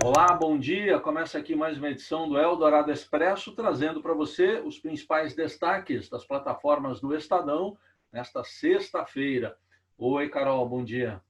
Olá, bom dia. Começa aqui mais uma edição do Eldorado Expresso, trazendo para você os principais destaques das plataformas do Estadão nesta sexta-feira. Oi, Carol, bom dia.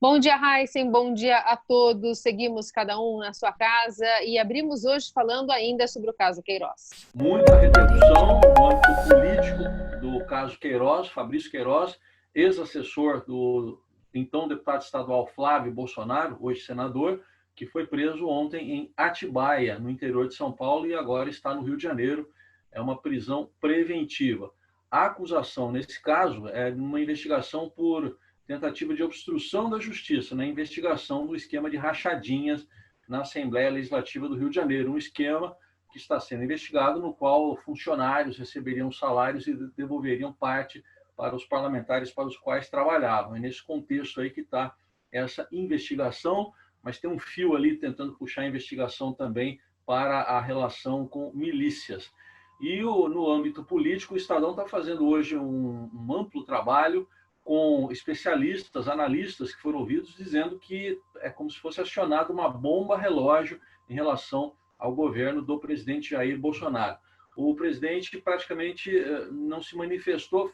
Bom dia, Heisen. Bom dia a todos. Seguimos cada um na sua casa e abrimos hoje falando ainda sobre o caso Queiroz. Muita repercussão no âmbito político do caso Queiroz, Fabrício Queiroz, ex-assessor do então deputado estadual Flávio Bolsonaro, hoje senador, que foi preso ontem em Atibaia, no interior de São Paulo, e agora está no Rio de Janeiro. É uma prisão preventiva. A acusação, nesse caso, é uma investigação por tentativa de obstrução da justiça, na investigação do esquema de rachadinhas na Assembleia Legislativa do Rio de Janeiro, um esquema que está sendo investigado, no qual funcionários receberiam salários e devolveriam parte para os parlamentares para os quais trabalhavam. É nesse contexto aí que está essa investigação, mas tem um fio ali tentando puxar a investigação também para a relação com milícias. E no âmbito político, o Estadão está fazendo hoje um amplo trabalho com especialistas, analistas que foram ouvidos, dizendo que é como se fosse acionada uma bomba relógio em relação ao governo do presidente Jair Bolsonaro. O presidente praticamente não se manifestou,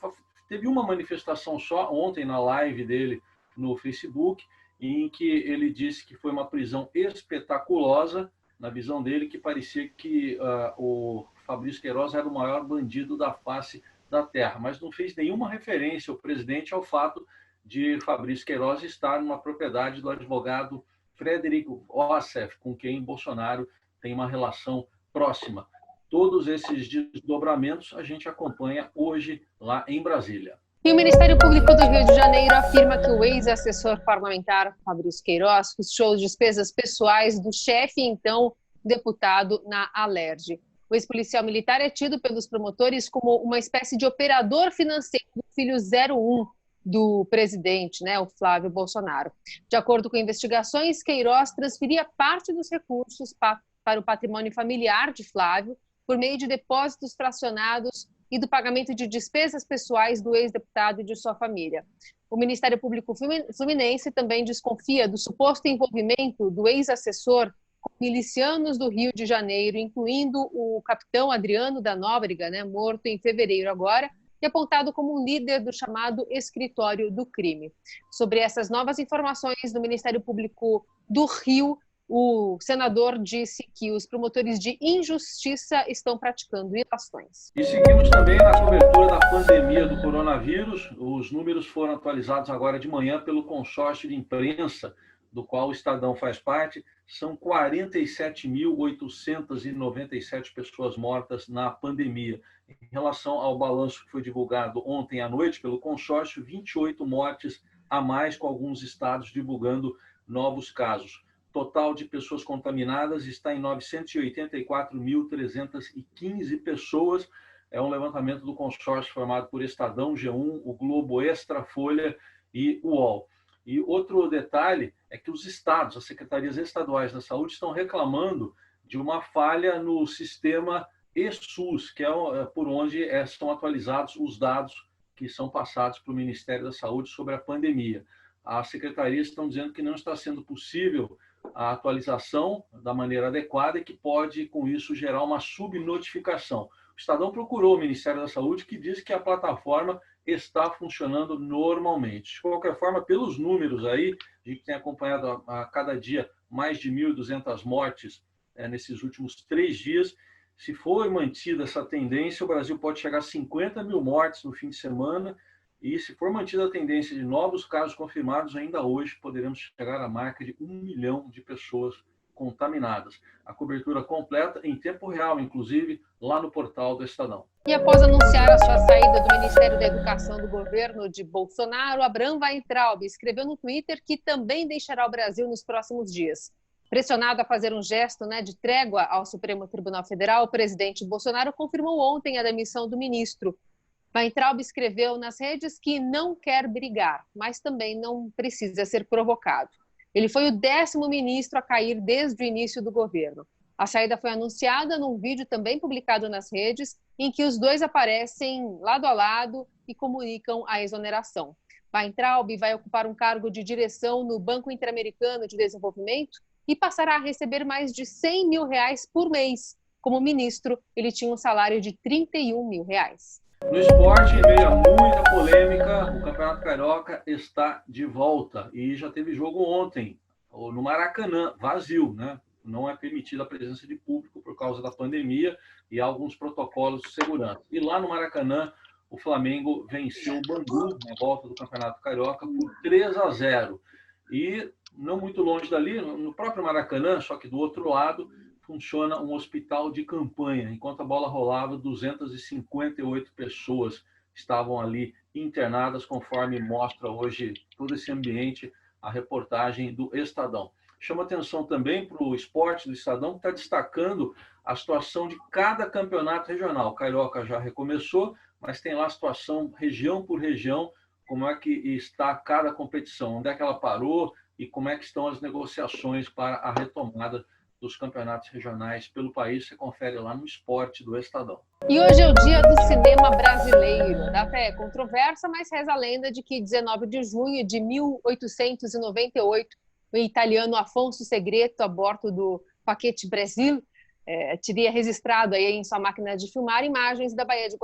teve uma manifestação só ontem na live dele no Facebook, em que ele disse que foi uma prisão espetaculosa, na visão dele, que parecia que o Fabrício Queiroz era o maior bandido da face da terra, mas não fez nenhuma referência ao presidente ao fato de Fabrício Queiroz estar numa propriedade do advogado Frederico Wassef, com quem Bolsonaro tem uma relação próxima. Todos esses desdobramentos a gente acompanha hoje lá em Brasília. E o Ministério Público do Rio de Janeiro afirma que o ex-assessor parlamentar Fabrício Queiroz custou despesas pessoais do chefe, então, deputado na Alerj. O ex-policial militar é tido pelos promotores como uma espécie de operador financeiro do filho 01 do presidente, o Flávio Bolsonaro. De acordo com investigações, Queiroz transferia parte dos recursos para o patrimônio familiar de Flávio por meio de depósitos fracionados e do pagamento de despesas pessoais do ex-deputado e de sua família. O Ministério Público Fluminense também desconfia do suposto envolvimento do ex-assessor com milicianos do Rio de Janeiro, incluindo o capitão Adriano da Nóbrega, morto em fevereiro agora, e apontado como um líder do chamado Escritório do Crime. Sobre essas novas informações do Ministério Público do Rio, o senador disse que os promotores de injustiça estão praticando ilações. E seguimos também na cobertura da pandemia do coronavírus. Os números foram atualizados agora de manhã pelo consórcio de imprensa, do qual o Estadão faz parte. São 47.897 pessoas mortas na pandemia. Em relação ao balanço que foi divulgado ontem à noite pelo consórcio, 28 mortes a mais, com alguns estados divulgando novos casos. Total de pessoas contaminadas está em 984.315 pessoas. É um levantamento do consórcio formado por Estadão, G1, o Globo Extra, Folha e o UOL. E outro detalhe é que os estados, as secretarias estaduais da saúde, estão reclamando de uma falha no sistema eSUS, que é por onde são atualizados os dados que são passados para o Ministério da Saúde sobre a pandemia. As secretarias estão dizendo que não está sendo possível a atualização da maneira adequada e que pode, com isso, gerar uma subnotificação. O Estadão procurou o Ministério da Saúde, que diz que a plataforma está funcionando normalmente. De qualquer forma, pelos números aí, a gente tem acompanhado a cada dia mais de 1.200 mortes nesses últimos 3 dias. Se for mantida essa tendência, o Brasil pode chegar a 50 mil mortes no fim de semana. E se for mantida a tendência de novos casos confirmados, ainda hoje poderemos chegar à marca de 1 milhão de pessoas contaminadas. A cobertura completa, em tempo real, inclusive, lá no portal do Estadão. E após anunciar a sua saída do Ministério da Educação do governo de Bolsonaro, Abraham Weintraub escreveu no Twitter que também deixará o Brasil nos próximos dias. Pressionado a fazer um gesto de trégua ao Supremo Tribunal Federal, o presidente Bolsonaro confirmou ontem a demissão do ministro. Weintraub escreveu nas redes que não quer brigar, mas também não precisa ser provocado. Ele foi o 10º ministro a cair desde o início do governo. A saída foi anunciada num vídeo também publicado nas redes, em que os dois aparecem lado a lado e comunicam a exoneração. Weintraub vai ocupar um cargo de direção no Banco Interamericano de Desenvolvimento, e passará a receber mais de R$100 mil por mês. Como ministro, ele tinha um salário de R$31 mil. No esporte, em meio a muita polêmica, o Campeonato Carioca está de volta e já teve jogo ontem, no Maracanã, vazio, né? Não é permitida a presença de público por causa da pandemia e alguns protocolos de segurança. E lá no Maracanã, o Flamengo venceu o Bangu na volta do Campeonato Carioca por 3-0. E não muito longe dali, no próprio Maracanã, só que do outro lado, funciona um hospital de campanha. Enquanto a bola rolava, 258 pessoas estavam ali internadas, conforme mostra hoje todo esse ambiente, a reportagem do Estadão. Chama atenção também para o esporte do Estadão, que está destacando a situação de cada campeonato regional. O Carioca já recomeçou, mas tem lá a situação região por região, como é que está cada competição, onde é que ela parou e como é que estão as negociações para a retomada dos campeonatos regionais pelo país. Você confere lá no Esporte do Estadão. E hoje é o dia do cinema brasileiro. A data é controversa, mas reza a lenda de que 19 de junho de 1898, o italiano Afonso Segreto, a bordo do Paquete Brasil, teria registrado aí em sua máquina de filmar imagens da Baía de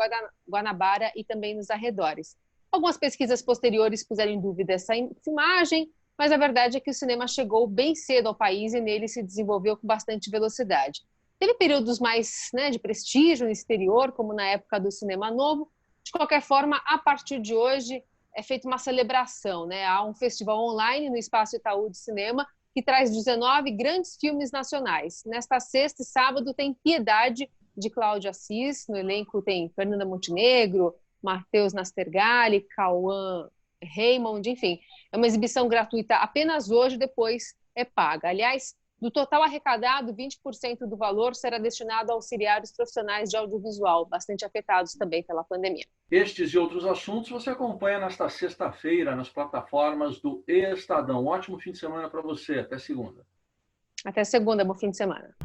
Guanabara e também nos arredores. Algumas pesquisas posteriores puseram em dúvida essa filmagem, mas a verdade é que o cinema chegou bem cedo ao país e nele se desenvolveu com bastante velocidade. Teve períodos mais de prestígio no exterior, como na época do Cinema Novo. De qualquer forma, a partir de hoje é feita uma celebração. Há um festival online no Espaço Itaú de Cinema que traz 19 grandes filmes nacionais. Nesta sexta e sábado tem Piedade, de Cláudio Assis. No elenco tem Fernanda Montenegro, Matheus Nastergalli, Cauã Raymond, enfim. É uma exibição gratuita apenas hoje, depois é paga. Aliás, do total arrecadado, 20% do valor será destinado a auxiliar os profissionais de audiovisual, bastante afetados também pela pandemia. Estes e outros assuntos você acompanha nesta sexta-feira nas plataformas do Estadão. Um ótimo fim de semana para você. Até segunda. Até segunda, bom fim de semana.